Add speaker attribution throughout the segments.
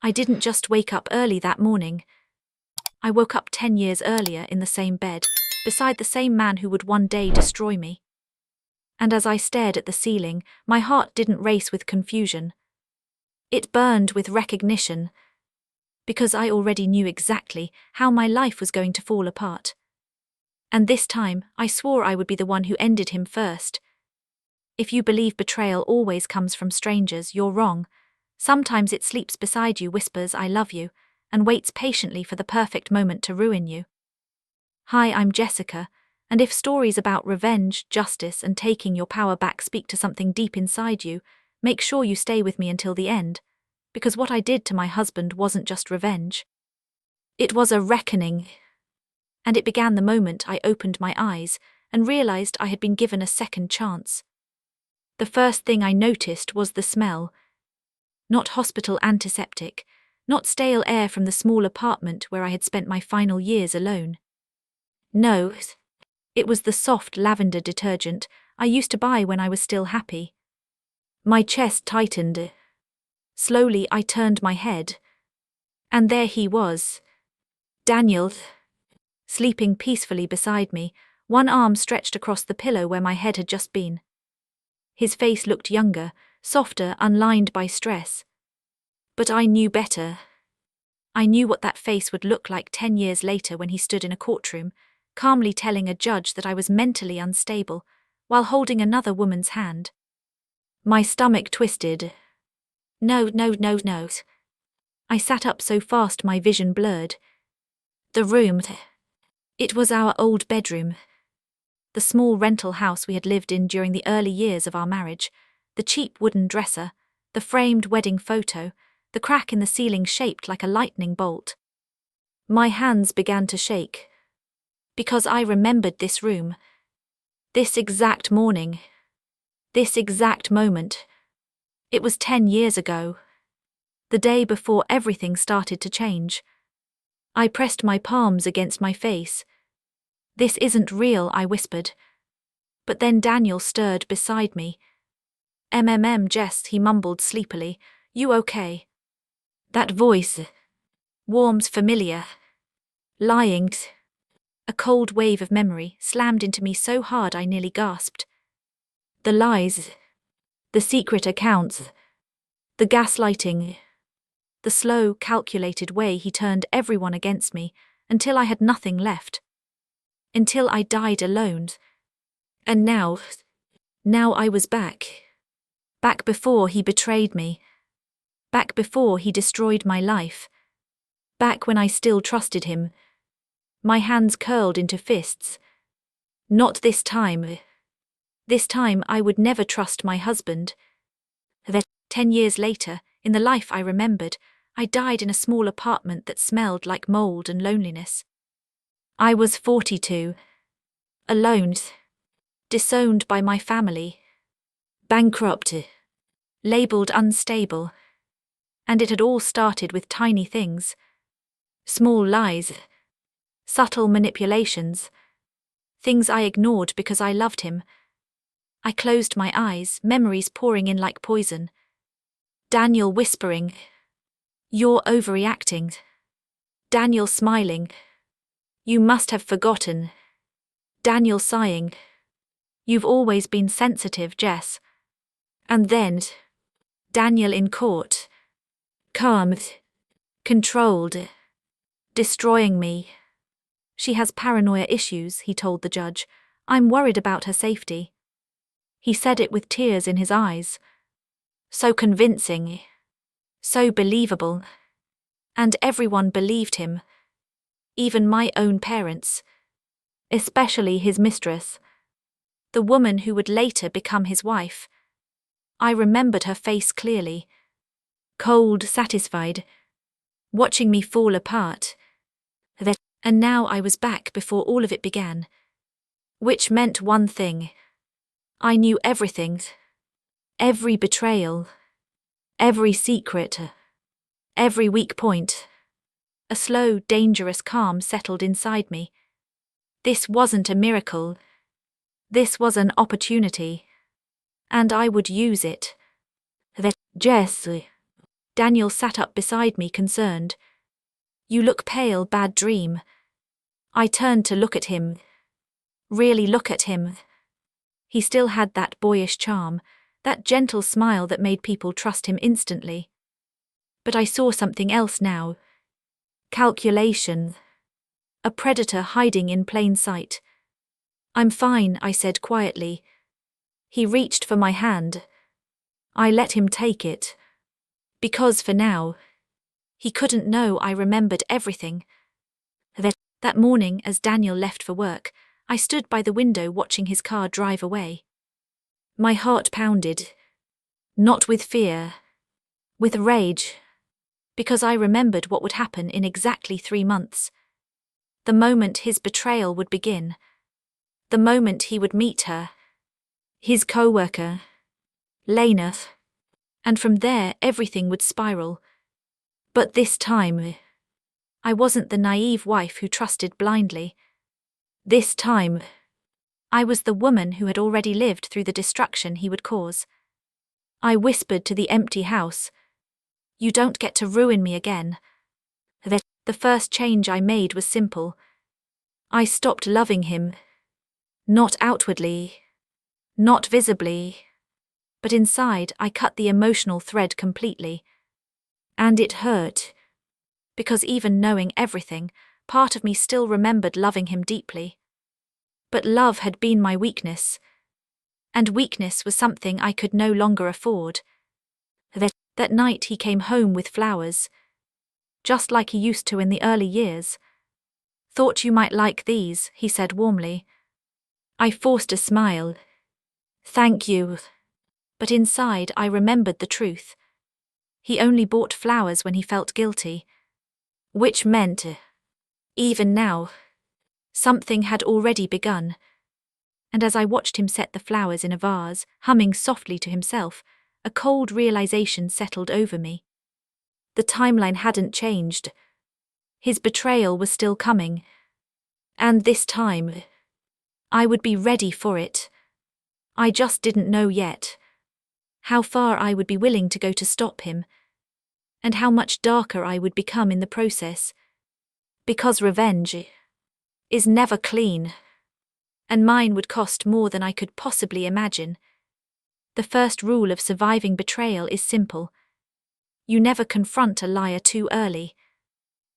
Speaker 1: I didn't just wake up early that morning. I woke up 10 years earlier in the same bed, beside the same man who would one day destroy me. And as I stared at the ceiling, my heart didn't race with confusion. It burned with recognition, because I already knew exactly how my life was going to fall apart. And this time, I swore I would be the one who ended him first. If you believe betrayal always comes from strangers, you're wrong. Sometimes it sleeps beside you, whispers "I love you," and waits patiently for the perfect moment to ruin you. Hi, I'm Jessica, and if stories about revenge, justice, and taking your power back speak to something deep inside you, make sure you stay with me until the end, because what I did to my husband wasn't just revenge. It was a reckoning, and it began the moment I opened my eyes and realized I had been given a second chance. The first thing I noticed was the smell. Not hospital antiseptic, not stale air from the small apartment where I had spent my final years alone. No, it was the soft lavender detergent I used to buy when I was still happy. My chest tightened. Slowly I turned my head. And there he was. Daniel, sleeping peacefully beside me, one arm stretched across the pillow where my head had just been. His face looked younger, softer, unlined by stress. But I knew better. I knew what that face would look like 10 years later when he stood in a courtroom, calmly telling a judge that I was mentally unstable, while holding another woman's hand. My stomach twisted. No. I sat up so fast my vision blurred. The room. It was our old bedroom. The small rental house we had lived in during the early years of our marriage, the cheap wooden dresser, the framed wedding photo, the crack in the ceiling shaped like a lightning bolt. My hands began to shake. Because I remembered this room. This exact morning. This exact moment. It was 10 years ago. The day before everything started to change. I pressed my palms against my face. "This isn't real," I whispered. But then Daniel stirred beside me. Jess," he mumbled sleepily. "You okay?" That voice. Warm, familiar. Lying. A cold wave of memory slammed into me so hard I nearly gasped. The lies. The secret accounts. The gaslighting. The slow, calculated way he turned everyone against me until I had nothing left. Until I died alone. And now I was back. Back before he betrayed me. Back before he destroyed my life. Back when I still trusted him. My hands curled into fists. Not this time. This time I would never trust my husband. Then, 10 years later, in the life I remembered, I died in a small apartment that smelled like mold and loneliness. I was 42. Alone. Disowned by my family. Bankrupt. Labeled unstable. And it had all started with tiny things. Small lies. Subtle manipulations. Things I ignored because I loved him. I closed my eyes, memories pouring in like poison. Daniel whispering, "You're overreacting." Daniel smiling, "You must have forgotten." Daniel sighing, "You've always been sensitive, Jess." And then, Daniel in court, calm, controlled, destroying me. "She has paranoia issues," he told the judge. "I'm worried about her safety." He said it with tears in his eyes. So convincing. So believable. And everyone believed him. Even my own parents. Especially his mistress. The woman who would later become his wife. I remembered her face clearly. Cold, satisfied. Watching me fall apart. And now I was back before all of it began. Which meant one thing. I knew everything. Every betrayal. Every secret. Every weak point. A slow, dangerous calm settled inside me. This wasn't a miracle. This was an opportunity. And I would use it. Jess. Daniel sat up beside me, concerned. You look pale, bad dream. I turned to look at him. Really look at him. He still had that boyish charm, that gentle smile that made people trust him instantly. But I saw something else now. Calculation. A predator hiding in plain sight. I'm fine, I said quietly. He reached for my hand. I let him take it. Because for now, he couldn't know I remembered everything. That morning, as Daniel left for work, I stood by the window watching his car drive away. My heart pounded. Not with fear. With rage. Because I remembered what would happen in exactly 3 months. The moment his betrayal would begin. The moment he would meet her. His co-worker. Lena. And from there everything would spiral. But this time, I wasn't the naive wife who trusted blindly. This time, I was the woman who had already lived through the destruction he would cause. I whispered to the empty house, "You don't get to ruin me again." The first change I made was simple. I stopped loving him. Not outwardly. Not visibly. But inside, I cut the emotional thread completely. And it hurt. Because even knowing everything, part of me still remembered loving him deeply. But love had been my weakness. And weakness was something I could no longer afford. That night he came home with flowers. Just like he used to in the early years. "Thought you might like these," he said warmly. I forced a smile. "Thank you." But inside I remembered the truth. He only bought flowers when he felt guilty. Which meant, even now, something had already begun. And as I watched him set the flowers in a vase, humming softly to himself, a cold realization settled over me. The timeline hadn't changed. His betrayal was still coming. And this time, I would be ready for it. I just didn't know yet how far I would be willing to go to stop him, and how much darker I would become in the process. Because revenge is never clean, and mine would cost more than I could possibly imagine. The first rule of surviving betrayal is simple. You never confront a liar too early.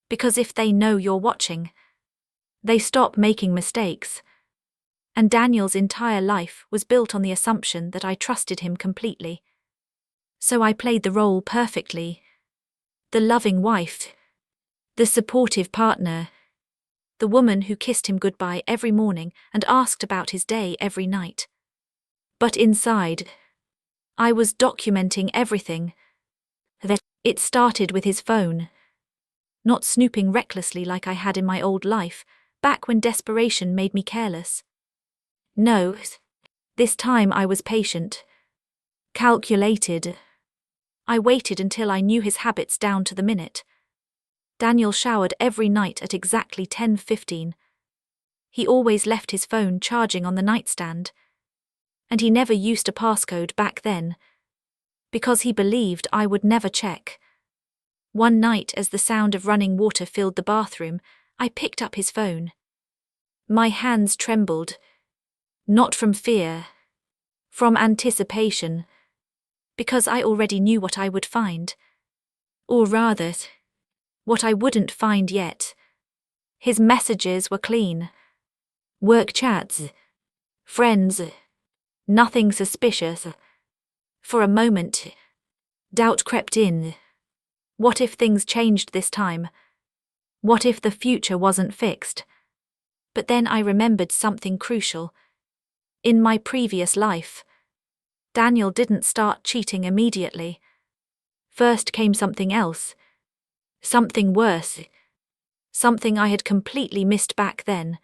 Speaker 1: Because if they know you're watching, they stop making mistakes. And Daniel's entire life was built on the assumption that I trusted him completely. So I played the role perfectly. The loving wife. The supportive partner. The woman who kissed him goodbye every morning and asked about his day every night. But inside, I was documenting everything. It started with his phone. Not snooping recklessly like I had in my old life, back when desperation made me careless. No, this time I was patient. Calculated. I waited until I knew his habits down to the minute. Daniel showered every night at exactly 10:15. He always left his phone charging on the nightstand. And he never used a passcode back then. Because he believed I would never check. One night, as the sound of running water filled the bathroom, I picked up his phone. My hands trembled. Not from fear. From anticipation. Because I already knew what I would find. Or rather, what I wouldn't find yet. His messages were clean. Work chats. Friends. Nothing suspicious. For a moment, doubt crept in. What if things changed this time? What if the future wasn't fixed? But then I remembered something crucial. In my previous life, Daniel didn't start cheating immediately. First came something else. Something worse. Something I had completely missed back then.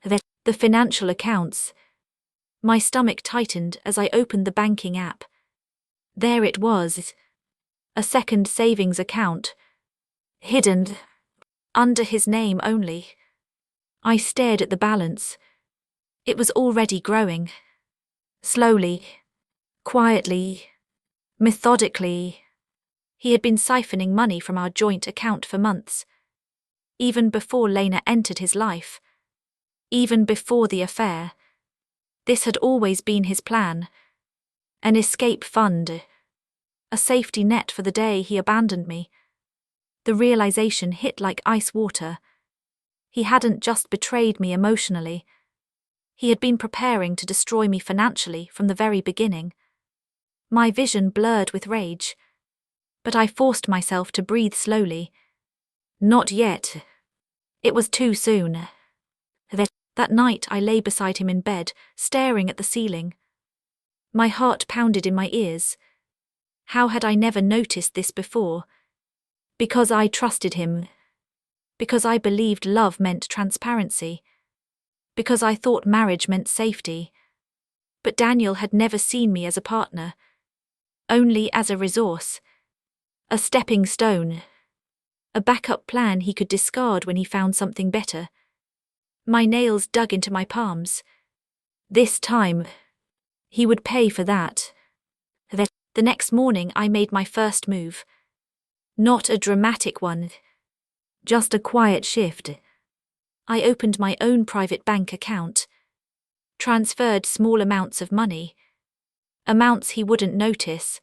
Speaker 1: The financial accounts. My stomach tightened as I opened the banking app. There it was. A second savings account. Hidden. Under his name only. I stared at the balance. It was already growing. Slowly. Quietly. Methodically. He had been siphoning money from our joint account for months, even before Lena entered his life, even before the affair. This had always been his plan, an escape fund, a safety net for the day he abandoned me. The realization hit like ice water. He hadn't just betrayed me emotionally. He had been preparing to destroy me financially from the very beginning. My vision blurred with rage, but I forced myself to breathe slowly. Not yet. It was too soon. That night I lay beside him in bed, staring at the ceiling. My heart pounded in my ears. How had I never noticed this before? Because I trusted him. Because I believed love meant transparency. Because I thought marriage meant safety. But Daniel had never seen me as a partner, only as a resource, a stepping stone, a backup plan he could discard when he found something better. My nails dug into my palms. This time, he would pay for that. The next morning I made my first move. Not a dramatic one, just a quiet shift. I opened my own private bank account, transferred small amounts of money, amounts he wouldn't notice.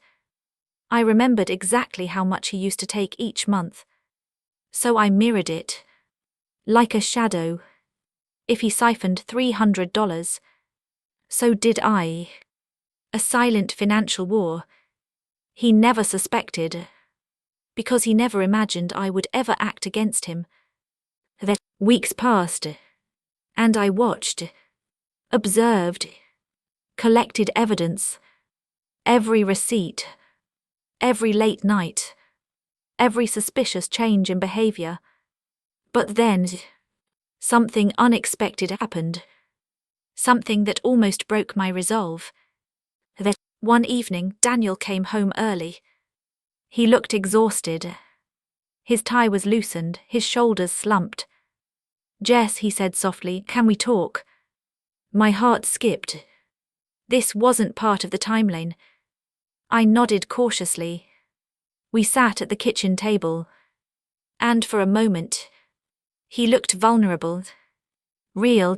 Speaker 1: I remembered exactly how much he used to take each month, so I mirrored it, like a shadow. If he siphoned $300, so did I. A silent financial war. He never suspected, because he never imagined I would ever act against him. Then weeks passed, and I watched, observed, collected evidence, every receipt, every late night, every suspicious change in behavior. But then, something unexpected happened, something that almost broke my resolve. Then, one evening, Daniel came home early. He looked exhausted. His tie was loosened, his shoulders slumped. "Jess," he said softly, "can we talk?" My heart skipped. This wasn't part of the timeline. I nodded cautiously. We sat at the kitchen table, and for a moment, he looked vulnerable, real.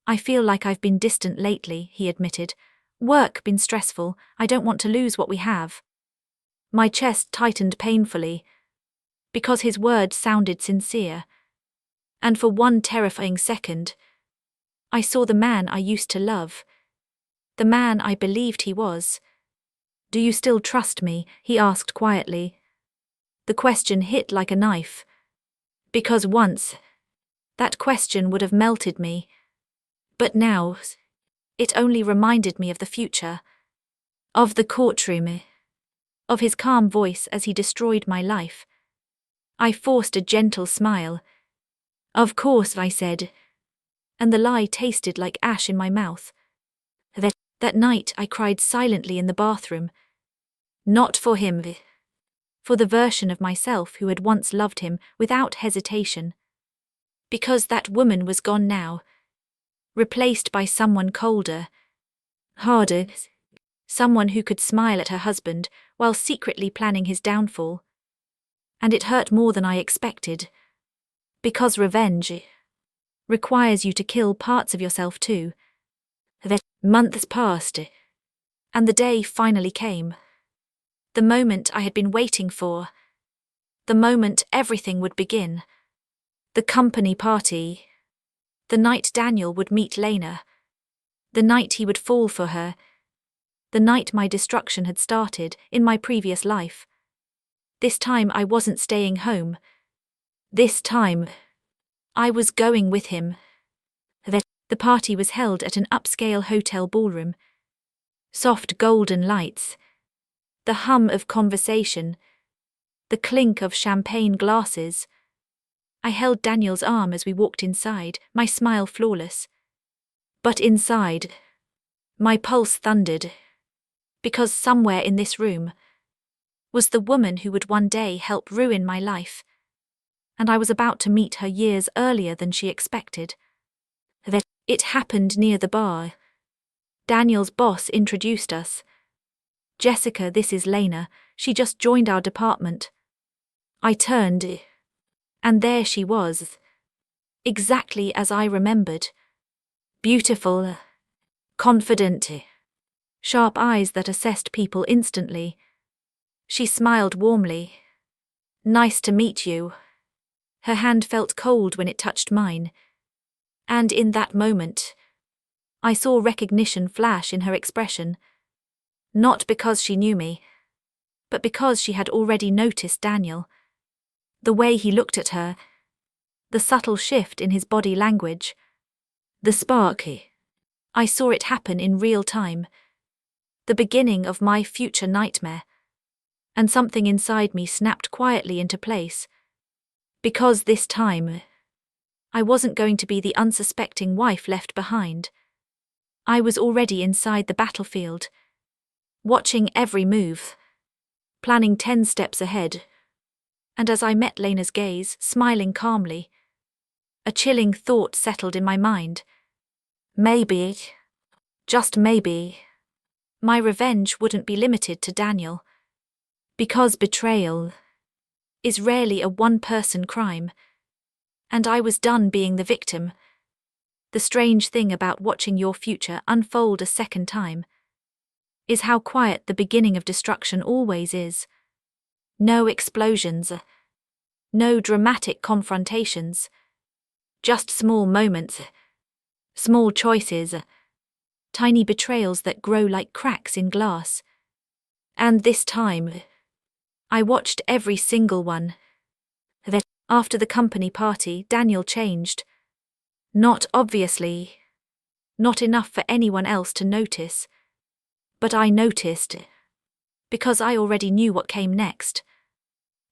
Speaker 1: "I feel like I've been distant lately," he admitted. "Work been stressful, I don't want to lose what we have." My chest tightened painfully, because his words sounded sincere. And for one terrifying second, I saw the man I used to love, the man I believed he was. "Do you still trust me?" he asked quietly. The question hit like a knife, because once, that question would have melted me. But now, it only reminded me of the future, of the courtroom, of his calm voice as he destroyed my life. I forced a gentle smile. "Of course," I said, and the lie tasted like ash in my mouth. That night I cried silently in the bathroom. Not for him, for the version of myself who had once loved him without hesitation. Because that woman was gone now, replaced by someone colder, harder, someone who could smile at her husband while secretly planning his downfall. And it hurt more than I expected, because revenge requires you to kill parts of yourself too. Then months passed, and the day finally came. The moment I had been waiting for. The moment everything would begin. The company party. The night Daniel would meet Lena. The night he would fall for her. The night my destruction had started in my previous life. This time I wasn't staying home. This time, I was going with him. The party was held at an upscale hotel ballroom. Soft golden lights. The hum of conversation. The clink of champagne glasses. I held Daniel's arm as we walked inside, my smile flawless. But inside, my pulse thundered. Because somewhere in this room was the woman who would one day help ruin my life. And I was about to meet her years earlier than she expected. It happened near the bar. Daniel's boss introduced us. "Jessica, this is Lena. she just joined our department. I turned, and there she was. Exactly as I remembered. Beautiful, confident, sharp eyes that assessed people instantly. She smiled warmly. Nice to meet you. Her hand felt cold when it touched mine. And in that moment, I saw recognition flash in her expression. Not because she knew me, but because she had already noticed Daniel. The way he looked at her, the subtle shift in his body language, the spark. I saw it happen in real time. The beginning of my future nightmare. And something inside me snapped quietly into place. Because this time, I wasn't going to be the unsuspecting wife left behind. I was already inside the battlefield, watching every move, planning 10 steps ahead. And as I met Lena's gaze, smiling calmly, a chilling thought settled in my mind. Maybe, just maybe, my revenge wouldn't be limited to Daniel. Because betrayal is rarely a one-person crime, and I was done being the victim. The strange thing about watching your future unfold a second time is how quiet the beginning of destruction always is. No explosions, no dramatic confrontations, just small moments, small choices, tiny betrayals that grow like cracks in glass. And this time, I watched every single one. That after the company party, Daniel changed. Not obviously, not enough for anyone else to notice. But I noticed, because I already knew what came next.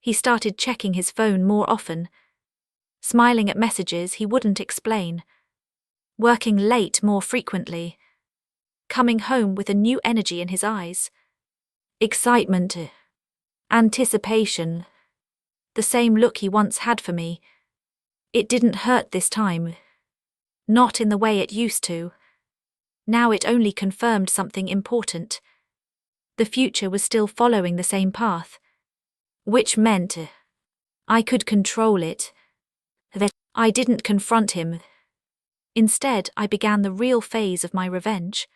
Speaker 1: He started checking his phone more often, smiling at messages he wouldn't explain, working late more frequently, coming home with a new energy in his eyes. Excitement, anticipation, the same look he once had for me. It didn't hurt this time. Not in the way it used to. Now it only confirmed something important. The future was still following the same path, which meant I could control it. That I didn't confront him. Instead, I began the real phase of my revenge.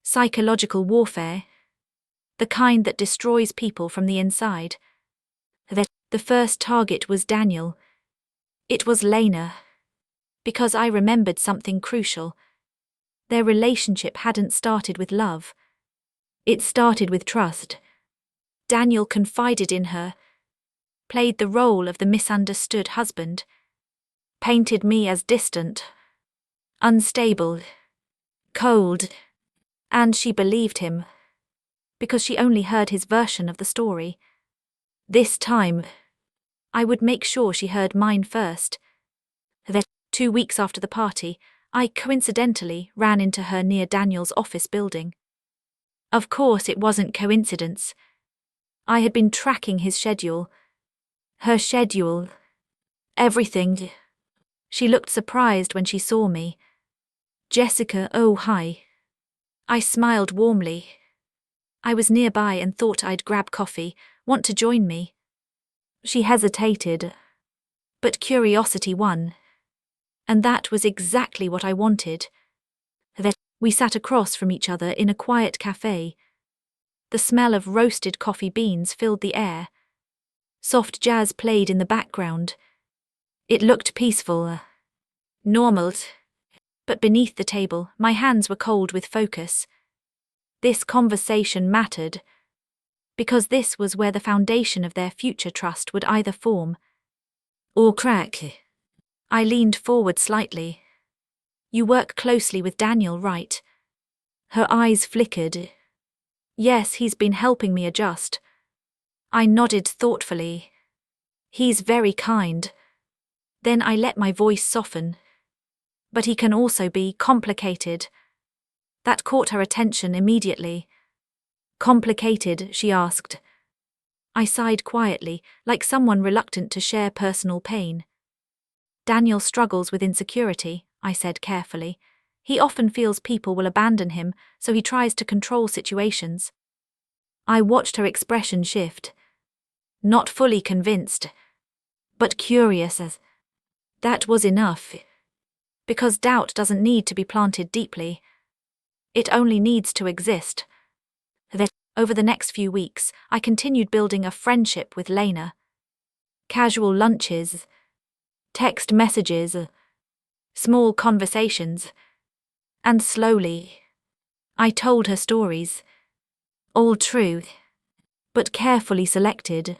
Speaker 1: Psychological warfare. The kind that destroys people from the inside. That the first target was Daniel. It was Lena. Because I remembered something crucial. Their relationship hadn't started with love. It started with trust. Daniel confided in her, played the role of the misunderstood husband, painted me as distant, unstable, cold, and she believed him, because she only heard his version of the story. This time, I would make sure she heard mine first. Then, 2 weeks after the party, I coincidentally ran into her near Daniel's office building. Of course it wasn't coincidence. I had been tracking his schedule, her schedule, everything. She looked surprised when she saw me. Jessica, oh hi. I smiled warmly. I was nearby and thought I'd grab coffee. Want to join me? She hesitated, but curiosity won. And that was exactly what I wanted. Then we sat across from each other in a quiet cafe. The smell of roasted coffee beans filled the air. Soft jazz played in the background. It looked peaceful, normal. But beneath the table, my hands were cold with focus. This conversation mattered, because this was where the foundation of their future trust would either form or crack. I leaned forward slightly. You work closely with Daniel, right? Her eyes flickered. Yes, he's been helping me adjust. I nodded thoughtfully. He's very kind. Then I let my voice soften. But he can also be complicated. That caught her attention immediately. Complicated, she asked. I sighed quietly, like someone reluctant to share personal pain. Daniel struggles with insecurity, I said carefully. He often feels people will abandon him, so he tries to control situations. I watched her expression shift, not fully convinced, but curious as that was enough. Because doubt doesn't need to be planted deeply. It only needs to exist. That, over the next few weeks, I continued building a friendship with Lena. Casual lunches, text messages, small conversations, and slowly, I told her stories. All true, but carefully selected.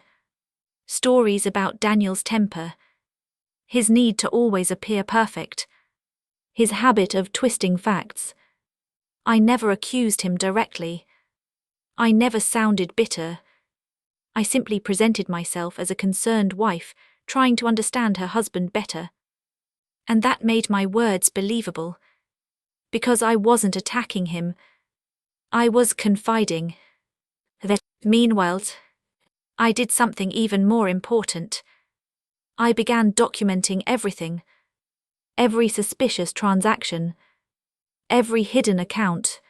Speaker 1: Stories about Daniel's temper, his need to always appear perfect, his habit of twisting facts. I never accused him directly. I never sounded bitter. I simply presented myself as a concerned wife, trying to understand her husband better. And that made my words believable. Because I wasn't attacking him. I was confiding. Meanwhile, I did something even more important. I began documenting everything. Every suspicious transaction. Every hidden account.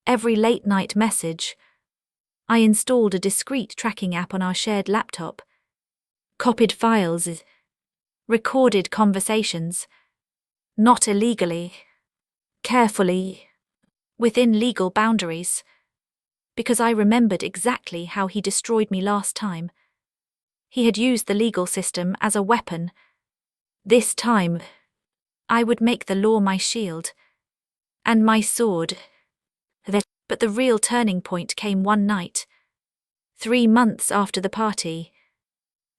Speaker 1: Every late-night message. I installed a discreet tracking app on our shared laptop. Copied files. Recorded conversations. Not illegally. Carefully. Within legal boundaries. Because I remembered exactly how he destroyed me last time. He had used the legal system as a weapon. This time, I would make the law my shield. And my sword. But the real turning point came one night. 3 months after the party.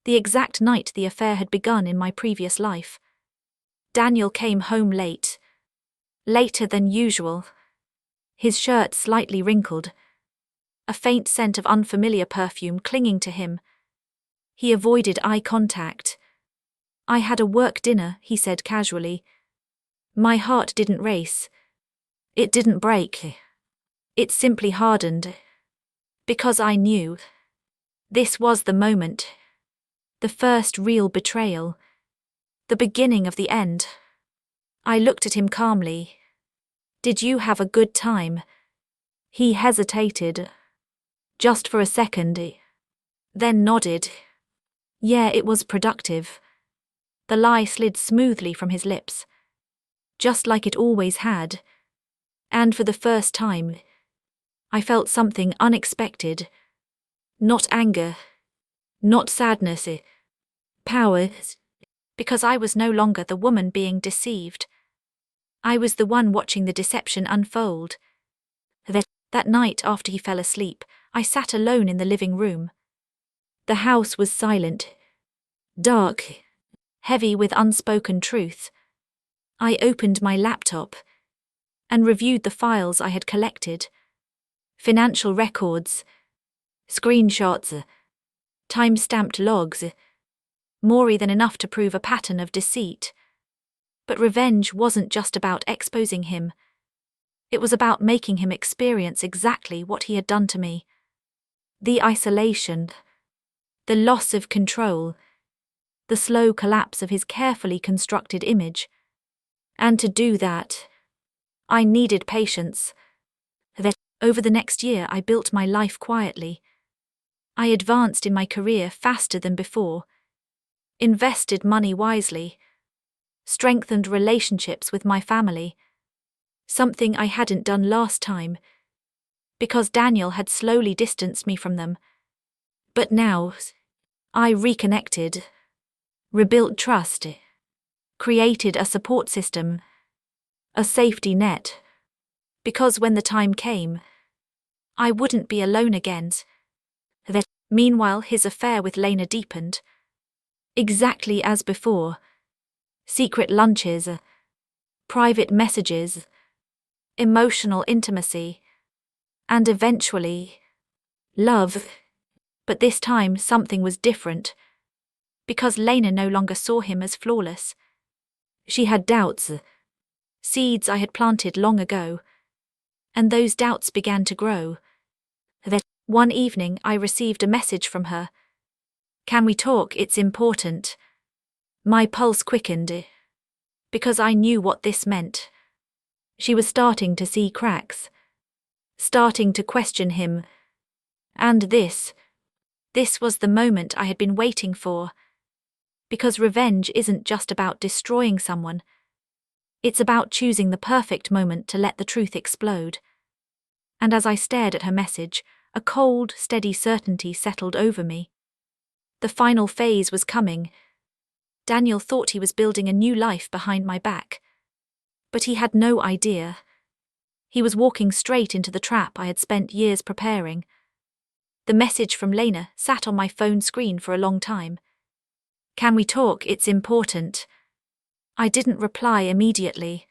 Speaker 1: The exact night the affair had begun in my previous life. Daniel came home late. Later than usual. His shirt slightly wrinkled. A faint scent of unfamiliar perfume clinging to him. He avoided eye contact. I had a work dinner, he said casually. My heart didn't race. It didn't break. It simply hardened. Because I knew. This was the moment. The first real betrayal. The beginning of the end. I looked at him calmly. Did you have a good time? He hesitated. Just for a second. Then nodded. Yeah, it was productive. The lie slid smoothly from his lips. Just like it always had. And for the first time, I felt something unexpected. Not anger. Not sadness. Power. Because I was no longer the woman being deceived. I was the one watching the deception unfold. That night after he fell asleep, I sat alone in the living room. The house was silent. Dark. Heavy with unspoken truth. I opened my laptop and reviewed the files I had collected. Financial records. Screenshots. Time-stamped logs. More than enough to prove a pattern of deceit. But revenge wasn't just about exposing him. It was about making him experience exactly what he had done to me. The isolation. The loss of control. The slow collapse of his carefully constructed image. And to do that, I needed patience. Over the next year, I built my life quietly. I advanced in my career faster than before. Invested money wisely. Strengthened relationships with my family. Something I hadn't done last time. Because Daniel had slowly distanced me from them. But now, I reconnected. Rebuilt trust. Created a support system. A safety net. Because when the time came, I wouldn't be alone again. Meanwhile, his affair with Lena deepened. Exactly as before. Secret lunches. Private messages. Emotional intimacy. And eventually, love. But this time something was different. Because Lena no longer saw him as flawless. She had doubts. Seeds I had planted long ago. And those doubts began to grow. One evening I received a message from her. Can we talk? It's important. My pulse quickened. Because I knew what this meant. She was starting to see cracks. Starting to question him. And this was the moment I had been waiting for. Because revenge isn't just about destroying someone. It's about choosing the perfect moment to let the truth explode. And as I stared at her message, a cold, steady certainty settled over me. The final phase was coming. Daniel thought he was building a new life behind my back. But he had no idea. He was walking straight into the trap I had spent years preparing. The message from Lena sat on my phone screen for a long time. "Can we talk? It's important." I didn't reply immediately.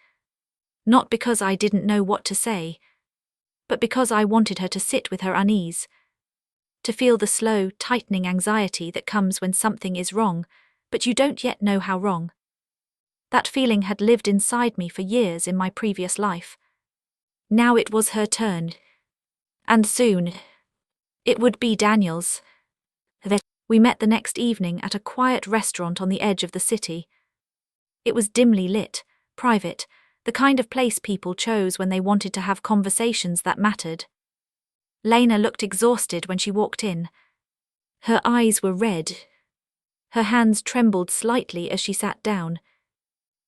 Speaker 1: Not because I didn't know what to say, but because I wanted her to sit with her unease, to feel the slow, tightening anxiety that comes when something is wrong, but you don't yet know how wrong. That feeling had lived inside me for years in my previous life. Now it was her turn. And soon, it would be Daniel's. We met the next evening at a quiet restaurant on the edge of the city. It was dimly lit, private, the kind of place people chose when they wanted to have conversations that mattered. Lena looked exhausted when she walked in. Her eyes were red. Her hands trembled slightly as she sat down.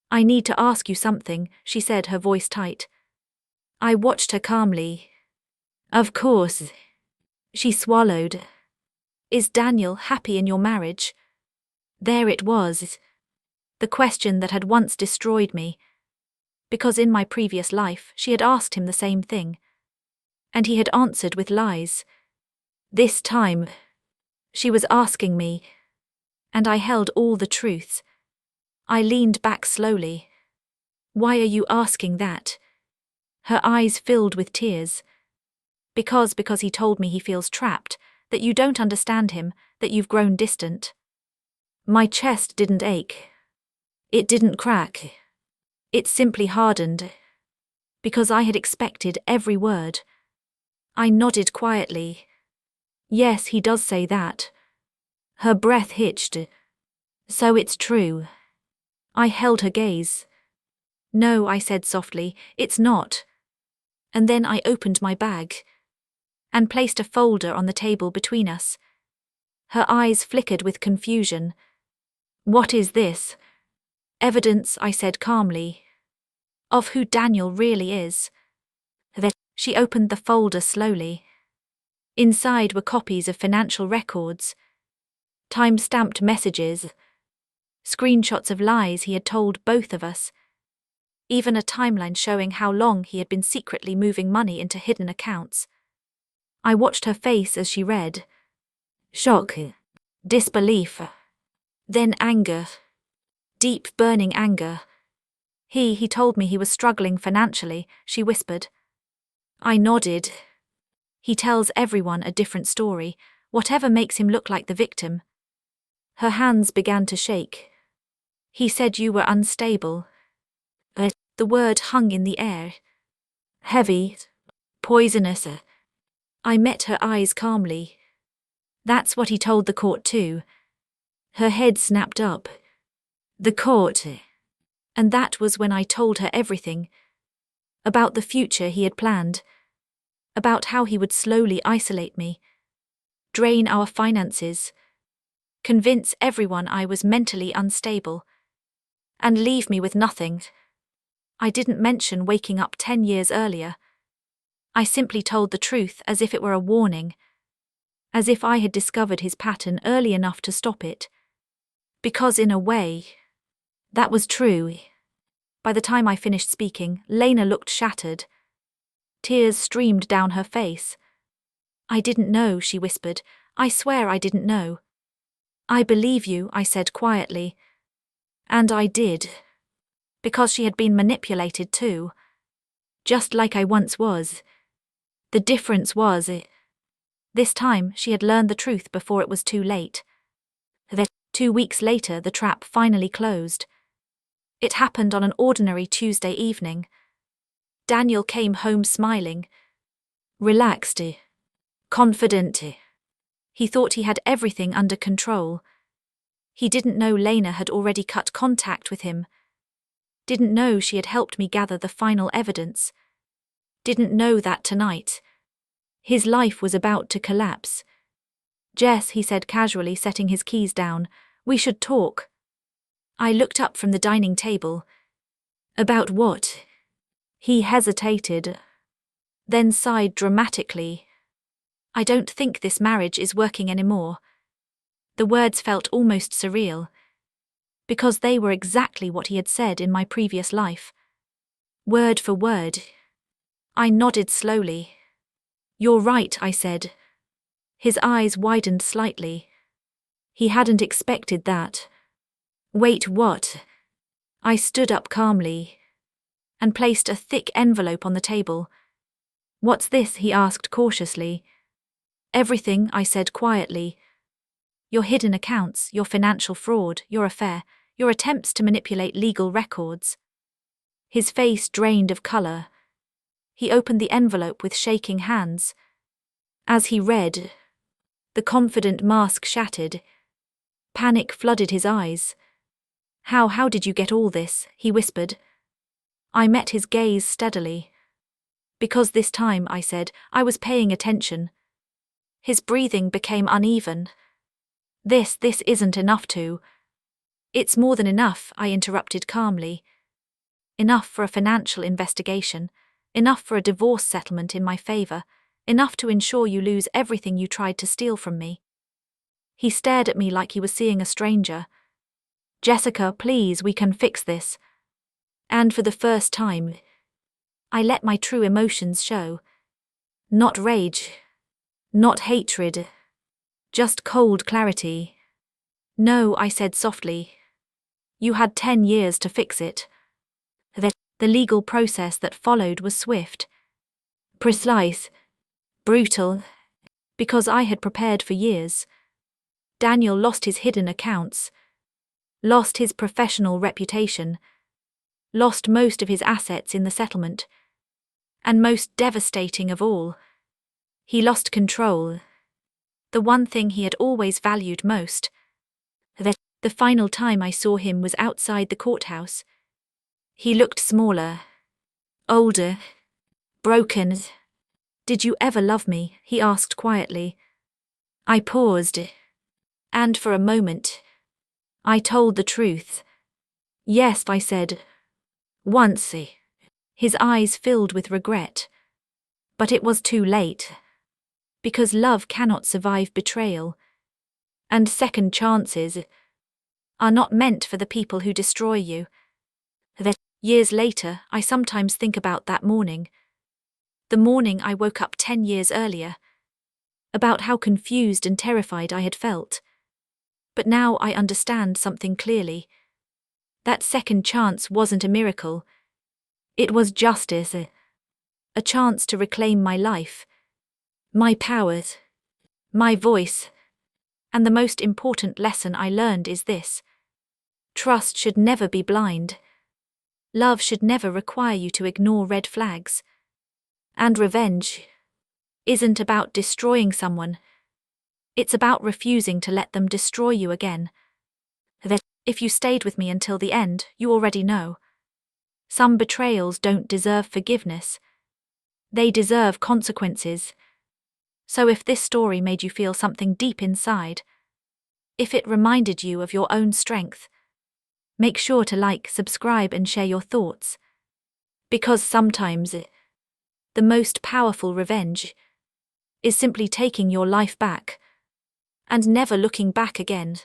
Speaker 1: "I need to ask you something," she said, her voice tight. I watched her calmly. "Of course." She swallowed. "Is Daniel happy in your marriage?" There it was. The question that had once destroyed me. Because in my previous life, she had asked him the same thing. And he had answered with lies. This time, she was asking me. And I held all the truths. I leaned back slowly. "Why are you asking that?" Her eyes filled with tears. Because he told me he feels trapped, that you don't understand him, that you've grown distant. My chest didn't ache. It didn't crack. It simply hardened. Because I had expected every word. I nodded quietly. "Yes, he does say that." Her breath hitched. "So it's true." I held her gaze. "No," I said softly, "it's not." And then I opened my bag and placed a folder on the table between us. Her eyes flickered with confusion. "What is this?" "Evidence," I said calmly, "of who Daniel really is." She opened the folder slowly. Inside were copies of financial records, time-stamped messages, screenshots of lies he had told both of us, even a timeline showing how long he had been secretly moving money into hidden accounts. I watched her face as she read. Shock, disbelief, then anger. Deep, burning anger. He told me he was struggling financially," she whispered. I nodded. "He tells everyone a different story, whatever makes him look like the victim." Her hands began to shake. "He said you were unstable." The word hung in the air. Heavy, poisonous. I met her eyes calmly. "That's what he told the court too." Her head snapped up. "The court." And that was when I told her everything. About the future he had planned. About how he would slowly isolate me. Drain our finances. Convince everyone I was mentally unstable. And leave me with nothing. I didn't mention waking up 10 years earlier. I simply told the truth as if it were a warning. As if I had discovered his pattern early enough to stop it. Because in a way, that was true. By the time I finished speaking, Lena looked shattered. Tears streamed down her face. "I didn't know," she whispered. "I swear I didn't know." "I believe you," I said quietly. And I did. Because she had been manipulated too. Just like I once was. The difference was, this time she had learned the truth before it was too late. 2 weeks later, the trap finally closed. It happened on an ordinary Tuesday evening. Daniel came home smiling. Relaxed. Confident. He thought he had everything under control. He didn't know Lena had already cut contact with him. Didn't know she had helped me gather the final evidence. Didn't know that tonight His life was about to collapse. "Jess," he said casually, setting his keys down, "we should talk." I looked up from the dining table. "About what?" He hesitated, then sighed dramatically. "I don't think this marriage is working anymore." The words felt almost surreal, because they were exactly what he had said in my previous life. Word for word. I nodded slowly. "You're right," I said. His eyes widened slightly. He hadn't expected that. "Wait, what?" I stood up calmly and placed a thick envelope on the table. "What's this?" he asked cautiously. "Everything," I said quietly. "Your hidden accounts, your financial fraud, your affair, your attempts to manipulate legal records." His face drained of color. He opened the envelope with shaking hands. As he read, the confident mask shattered. Panic flooded his eyes. How did you get all this?" he whispered. I met his gaze steadily. "Because this time," I said, "I was paying attention." His breathing became uneven. This isn't enough to." "It's more than enough," I interrupted calmly. "Enough for a financial investigation, enough for a divorce settlement in my favor, enough to ensure you lose everything you tried to steal from me." He stared at me like he was seeing a stranger. "Jessica, please, we can fix this." And for the first time, I let my true emotions show. Not rage, not hatred, just cold clarity. "No," I said softly. "You had 10 years to fix it." The legal process that followed was swift, precise, brutal, because I had prepared for years. Daniel lost his hidden accounts, lost his professional reputation, lost most of his assets in the settlement, and most devastating of all, he lost control, the one thing he had always valued most. The final time I saw him was outside the courthouse. He looked smaller, older, broken. "Did you ever love me?" he asked quietly. I paused, and for a moment, I told the truth. "Yes," I said. "Once." His eyes filled with regret. But it was too late. Because love cannot survive betrayal. And second chances are not meant for the people who destroy you. Years later, I sometimes think about that morning. The morning I woke up 10 years earlier. About how confused and terrified I had felt. But now I understand something clearly. That second chance wasn't a miracle. It was justice. A chance to reclaim my life, my powers, my voice. And the most important lesson I learned is this: trust should never be blind. Love should never require you to ignore red flags. And revenge isn't about destroying someone. It's about refusing to let them destroy you again. If you stayed with me until the end, you already know. Some betrayals don't deserve forgiveness. They deserve consequences. So if this story made you feel something deep inside, if it reminded you of your own strength, make sure to like, subscribe, and share your thoughts. Because sometimes the most powerful revenge is simply taking your life back and never looking back again.